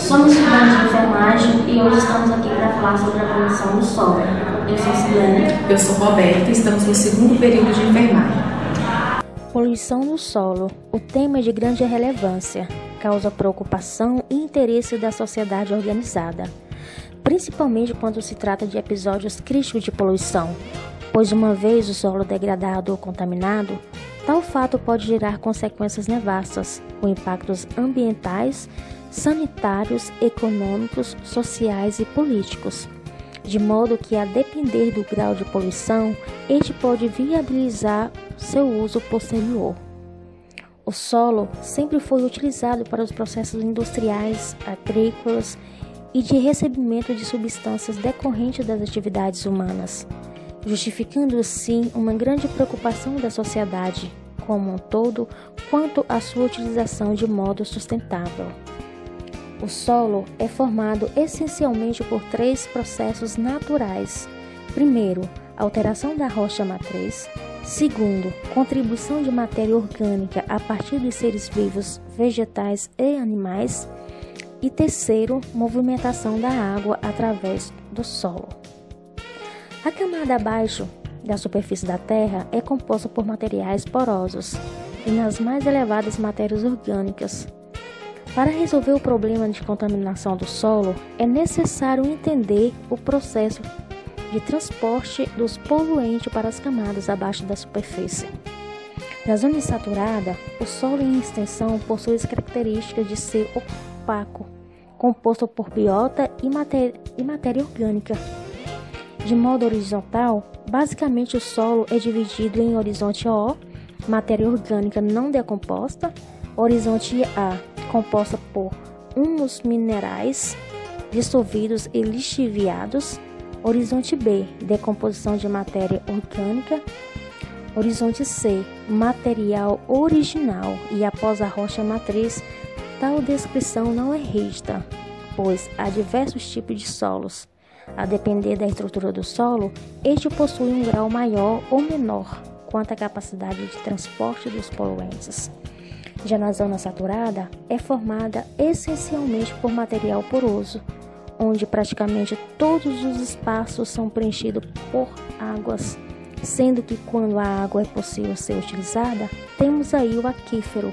Somos estudantes de enfermagem e hoje estamos aqui para falar sobre a poluição do solo. Eu sou Silene. Eu sou Roberta e estamos no segundo período de enfermagem. Poluição do solo. O tema é de grande relevância, causa preocupação e interesse da sociedade organizada, principalmente quando se trata de episódios críticos de poluição, pois uma vez o solo degradado ou contaminado, tal fato pode gerar consequências nefastas, com impactos ambientais, sanitários, econômicos, sociais e políticos, de modo que, a depender do grau de poluição, este pode viabilizar seu uso posterior. O solo sempre foi utilizado para os processos industriais, agrícolas e de recebimento de substâncias decorrentes das atividades humanas, justificando assim uma grande preocupação da sociedade como um todo quanto à sua utilização de modo sustentável. O solo é formado essencialmente por 3 processos naturais. Primeiro, alteração da rocha matriz. Segundo, contribuição de matéria orgânica a partir dos seres vivos, vegetais e animais. E terceiro, movimentação da água através do solo. A camada abaixo da superfície da Terra é composta por materiais porosos e nas mais elevadas matérias orgânicas. Para resolver o problema de contaminação do solo, é necessário entender o processo de transporte dos poluentes para as camadas abaixo da superfície. Na zona insaturada, o solo em extensão possui as características de ser opaco, composto por biota e matéria orgânica. De modo horizontal, basicamente o solo é dividido em horizonte O, matéria orgânica não decomposta, horizonte A, composta por humus minerais dissolvidos e lixiviados, horizonte B, decomposição de matéria orgânica, horizonte C, material original, e após a rocha matriz, tal descrição não é rígida, pois há diversos tipos de solos. A depender da estrutura do solo, este possui um grau maior ou menor quanto à capacidade de transporte dos poluentes. Já na zona saturada, é formada essencialmente por material poroso, onde praticamente todos os espaços são preenchidos por águas, sendo que quando a água é possível ser utilizada, temos aí o aquífero.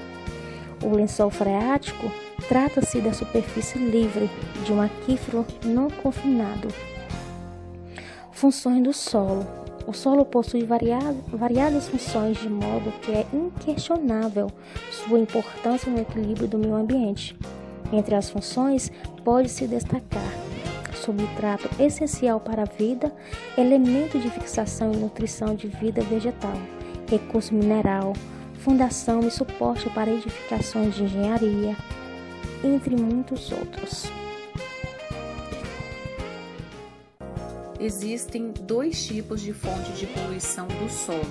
O lençol freático trata-se da superfície livre de um aquífero não confinado. Funções do solo. O solo possui variadas funções, de modo que é inquestionável sua importância no equilíbrio do meio ambiente. Entre as funções, pode-se destacar substrato essencial para a vida, elemento de fixação e nutrição de vida vegetal, recurso mineral, fundação e suporte para edificações de engenharia, entre muitos outros. Existem 2 tipos de fonte de poluição do solo: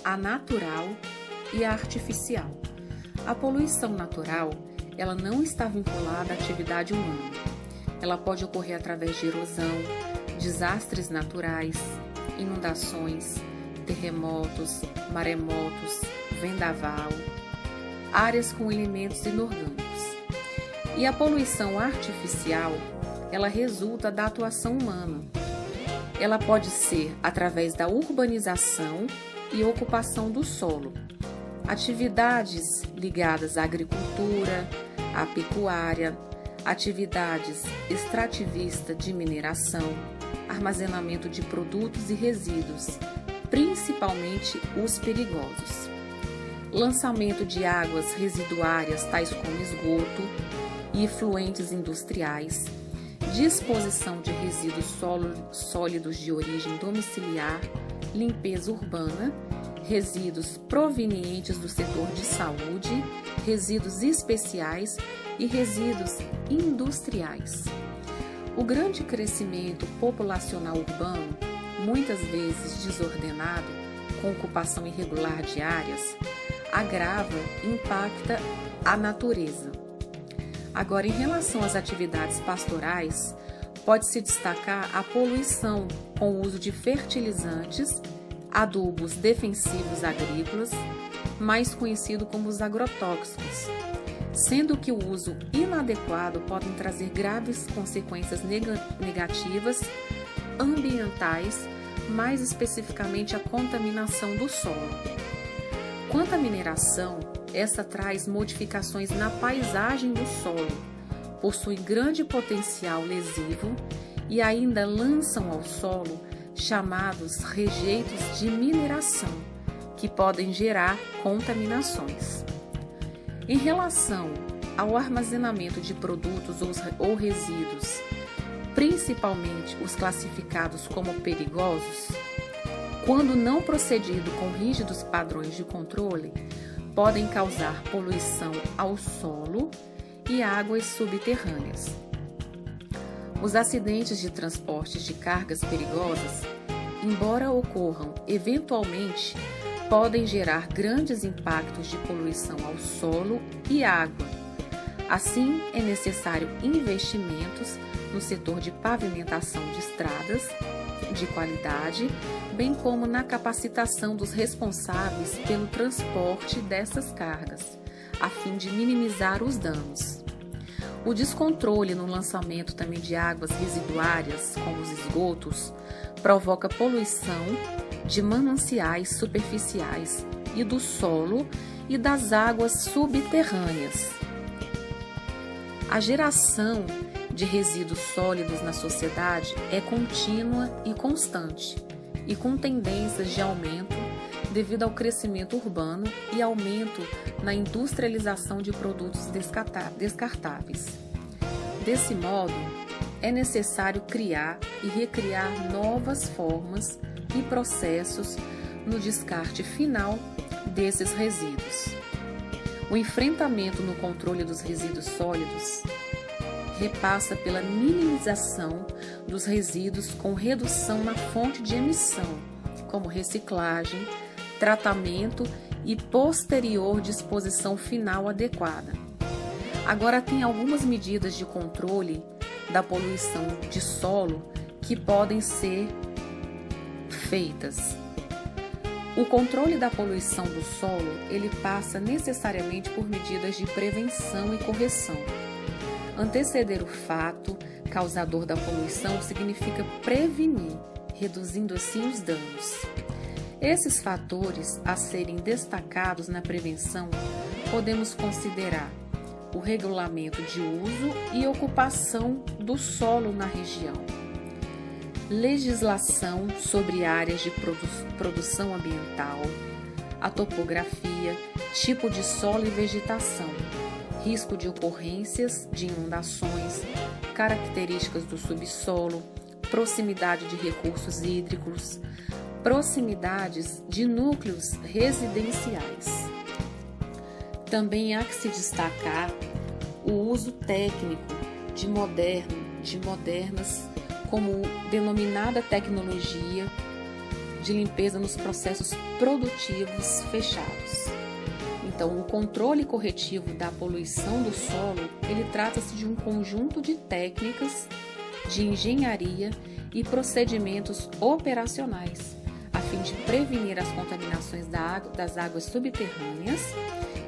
a natural e a artificial. A poluição natural, ela não está vinculada à atividade humana. Ela pode ocorrer através de erosão, desastres naturais, inundações, terremotos, maremotos, vendaval, áreas com elementos inorgânicos. E a poluição artificial, ela resulta da atuação humana. Ela pode ser através da urbanização e ocupação do solo, atividades ligadas à agricultura, à pecuária, atividades extrativistas de mineração, armazenamento de produtos e resíduos, principalmente os perigosos, lançamento de águas residuárias tais como esgoto e efluentes industriais, disposição de resíduos sólidos de origem domiciliar, limpeza urbana, resíduos provenientes do setor de saúde, resíduos especiais e resíduos industriais. O grande crescimento populacional urbano, muitas vezes desordenado, com ocupação irregular de áreas, agrava e impacta a natureza. Agora, em relação às atividades pastorais, pode-se destacar a poluição com o uso de fertilizantes, adubos defensivos agrícolas, mais conhecido como os agrotóxicos, sendo que o uso inadequado pode trazer graves consequências negativas ambientais, mais especificamente a contaminação do solo. Quanto à mineração, essa traz modificações na paisagem do solo, possui grande potencial lesivo e ainda lançam ao solo chamados rejeitos de mineração, que podem gerar contaminações. Em relação ao armazenamento de produtos ou resíduos, principalmente os classificados como perigosos, quando não procedido com rígidos padrões de controle, podem causar poluição ao solo e águas subterrâneas. Os acidentes de transporte de cargas perigosas, embora ocorram eventualmente, podem gerar grandes impactos de poluição ao solo e água. Assim, é necessário investimentos no setor de pavimentação de estradas de qualidade, bem como na capacitação dos responsáveis pelo transporte dessas cargas, a fim de minimizar os danos. O descontrole no lançamento também de águas residuárias, como os esgotos, provoca poluição de mananciais superficiais e do solo e das águas subterrâneas. A geração de resíduos sólidos na sociedade é contínua e constante, e com tendências de aumento devido ao crescimento urbano e aumento na industrialização de produtos descartáveis. Desse modo, é necessário criar e recriar novas formas e processos no descarte final desses resíduos. O enfrentamento no controle dos resíduos sólidos repassa pela minimização dos resíduos com redução na fonte de emissão, como reciclagem, tratamento e posterior disposição final adequada. Agora, tem algumas medidas de controle da poluição de solo que podem ser feitas. O controle da poluição do solo, ele passa necessariamente por medidas de prevenção e correção. Anteceder o fato causador da poluição significa prevenir, reduzindo assim os danos. Esses fatores a serem destacados na prevenção podemos considerar o regulamento de uso e ocupação do solo na região, legislação sobre áreas de produção ambiental, a topografia, tipo de solo e vegetação, risco de ocorrências de inundações, características do subsolo, proximidade de recursos hídricos, proximidades de núcleos residenciais. Também há que se destacar o uso técnico de modernas, como denominada tecnologia de limpeza nos processos produtivos fechados. Então, o controle corretivo da poluição do solo, ele trata-se de um conjunto de técnicas de engenharia e procedimentos operacionais, a fim de prevenir as contaminações das águas subterrâneas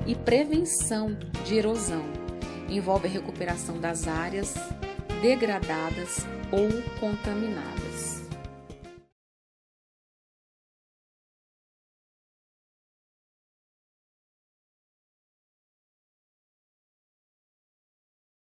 e prevenção de erosão. Envolve a recuperação das áreas degradadas ou contaminadas.